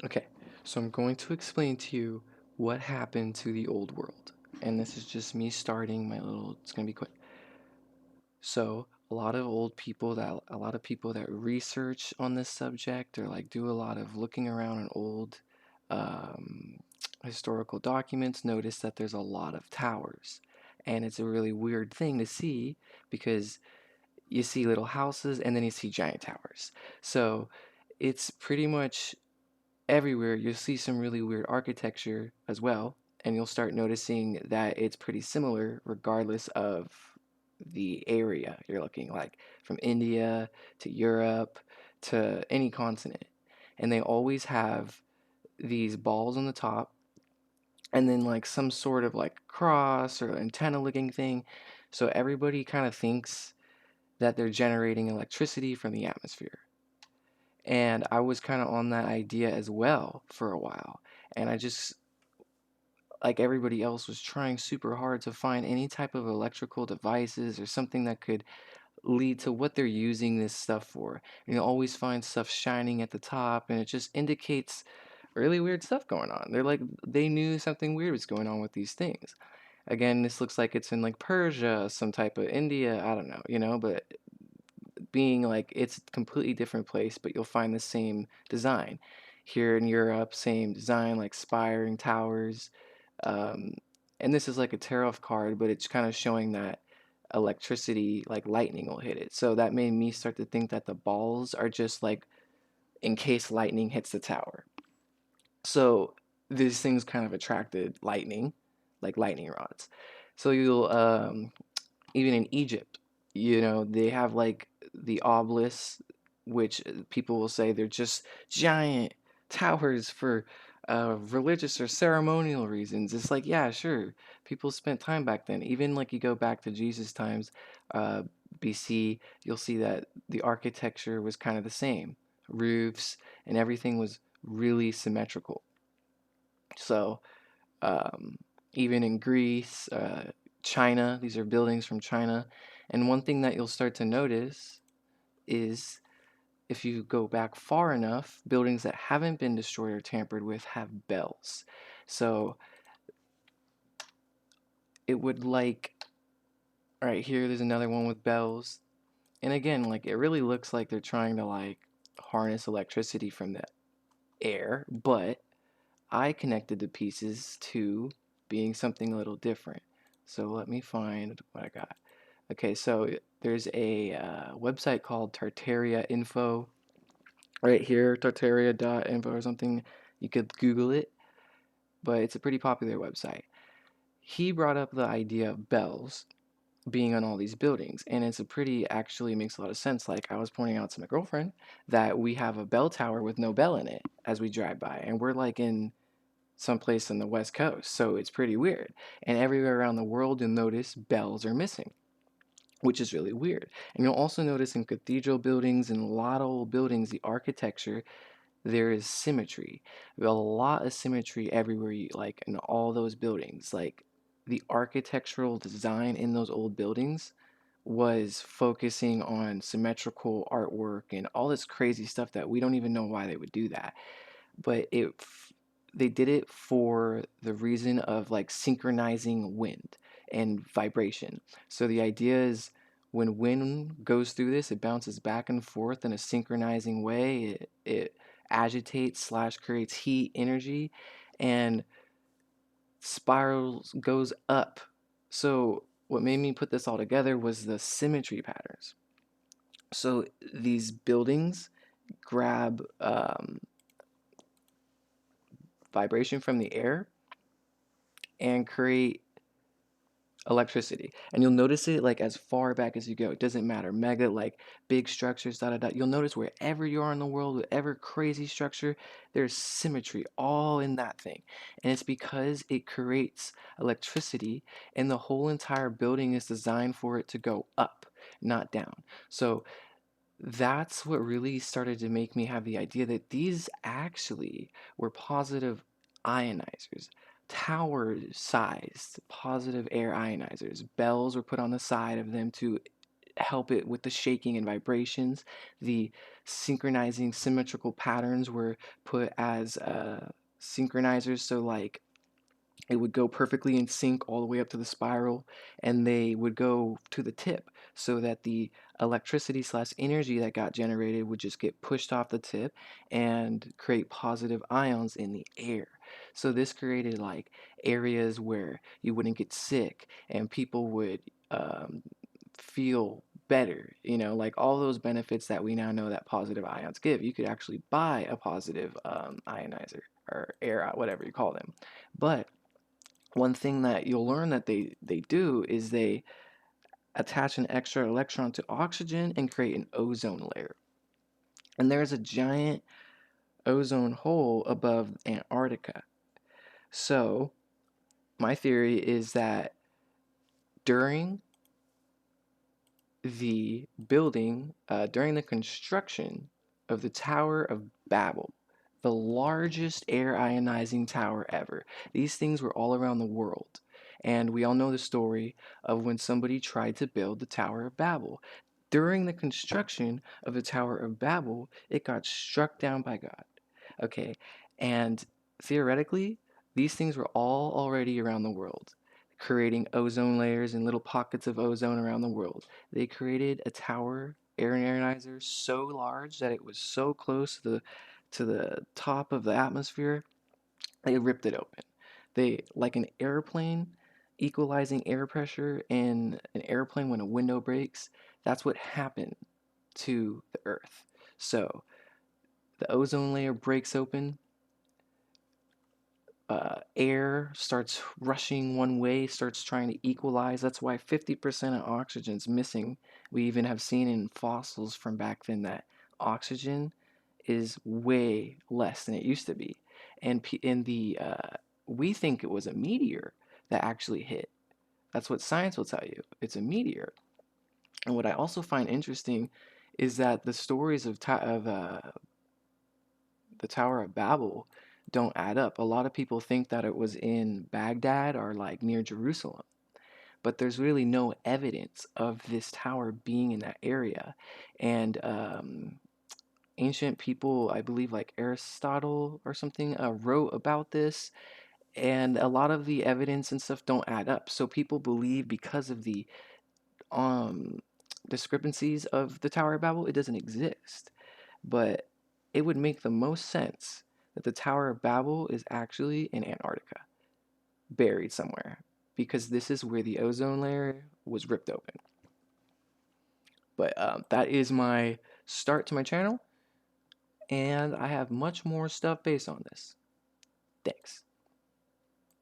Okay, so I'm going to explain to you what happened to the old world. And this is just me starting my little, it's going to be quick. So, a lot of people that research on this subject or like do a lot of looking around in old um, historical documents notice that there's a lot of towers. And it's a really weird thing to see because you see little houses and then you see giant towers. So, it's pretty much everywhere. You'll see some really weird architecture as well, and you'll start noticing that it's pretty similar regardless of the area you're looking, like from India to Europe to any continent. And they always have these balls on the top and then like some sort of like cross or antenna looking thing. So everybody kind of thinks that they're generating electricity from the atmosphere. And I was kind of on that idea as well for a while. And I just, like everybody else, was trying super hard to find any type of electrical devices or something that could lead to what they're using this stuff for. And you'll always find stuff shining at the top, and it just indicates really weird stuff going on. They're like, they knew something weird was going on with these things. Again, this looks like it's in like Persia, some type of India, I don't know, but being like it's a completely different place, but you'll find the same design. Here in Europe, same design, like spiring towers. Um, and this is like a tarot card, but it's kind of showing that electricity, like lightning, will hit it. So that made me start to think that the balls are just like in case lightning hits the tower. So these things kind of attracted lightning, like lightning rods. So you'll even in Egypt, they have like the obelisks, which people will say they're just giant towers for religious or ceremonial reasons. It's like, yeah, sure. People spent time back then. Even like you go back to Jesus times, uh, BC, you'll see that the architecture was kind of the same. Roofs and everything was really symmetrical. So, um, even in Greece, China. These are buildings from China. And one thing that you'll start to notice is if you go back far enough, buildings that haven't been destroyed or tampered with have bells. So it would like, right here, there's another one with bells. And again, like it really looks like they're trying to like harness electricity from the air, but I connected the pieces to being something a little different. So let me find what I got. Okay, so there's a website called Tartaria Info right here, tartaria.info or something. You could Google it, but it's a pretty popular website. He brought up the idea of bells being on all these buildings, and it's a pretty actually makes a lot of sense. Like I was pointing out to my girlfriend that we have a bell tower with no bell in it as we drive by, and we're like in someplace in the West Coast, so it's pretty weird. And everywhere around the world, you'll notice bells are missing, which is really weird. And you'll also notice in cathedral buildings and a lot of old buildings, the architecture, there is symmetry. A lot of symmetry everywhere you like in all those buildings. Like the architectural design in those old buildings was focusing on symmetrical artwork and all this crazy stuff that we don't even know why they would do that. But they did it for the reason of like synchronizing wind and vibration. So the idea is when wind goes through this, it bounces back and forth in a synchronizing way. It agitates slash creates heat energy and spirals goes up. So what made me put this all together was the symmetry patterns. So these buildings grab vibration from the air and create electricity. And you'll notice it like as far back as you go. It doesn't matter. Mega, like big structures, da da da. You'll notice wherever you are in the world, whatever crazy structure, there's symmetry all in that thing. And it's because it creates electricity, and the whole entire building is designed for it to go up, not down. So that's what really started to make me have the idea that these actually were positive ionizers, tower sized positive air ionizers. Bells were put on the side of them to help it with the shaking and vibrations. The synchronizing symmetrical patterns were put as synchronizers. So like it would go perfectly in sync all the way up to the spiral, and they would go to the tip so that the electricity slash energy that got generated would just get pushed off the tip and create positive ions in the air. So this created like areas where you wouldn't get sick and people would um, feel better, like all those benefits that we now know that positive ions give. You could actually buy a positive ionizer or air, whatever you call them. But one thing that you'll learn that they do is they attach an extra electron to oxygen and create an ozone layer. And there's a giant ozone hole above Antarctica. So, my theory is that during the during the construction of the Tower of Babel, the largest air ionizing tower ever. These things were all around the world. And we all know the story of when somebody tried to build the Tower of Babel. During the construction of the Tower of Babel, it got struck down by God. Okay, and theoretically, these things were all already around the world, creating ozone layers and little pockets of ozone around the world. They created a tower air ionizer so large that it was so close to the top of the atmosphere, they ripped it open. They like an airplane equalizing air pressure in an airplane when a window breaks. That's what happened to the Earth. So the ozone layer breaks open, air starts rushing one way, starts trying to equalize. That's why 50% of oxygen's missing. We even have seen in fossils from back then that oxygen is way less than it used to be. And in the we think it was a meteor that actually hit. That's what science will tell you. It's a meteor. And what I also find interesting is that the stories of the Tower of Babel don't add up. A lot of people think that it was in Baghdad or like near Jerusalem, but there's really no evidence of this tower being in that area. And ancient people, I believe like Aristotle or something, wrote about this, and a lot of the evidence and stuff don't add up. So people believe because of the um, discrepancies of the Tower of Babel, it doesn't exist. But it would make the most sense that the Tower of Babel is actually in Antarctica, buried somewhere, because this is where the ozone layer was ripped open. But that is my start to my channel, and I have much more stuff based on this. Thanks.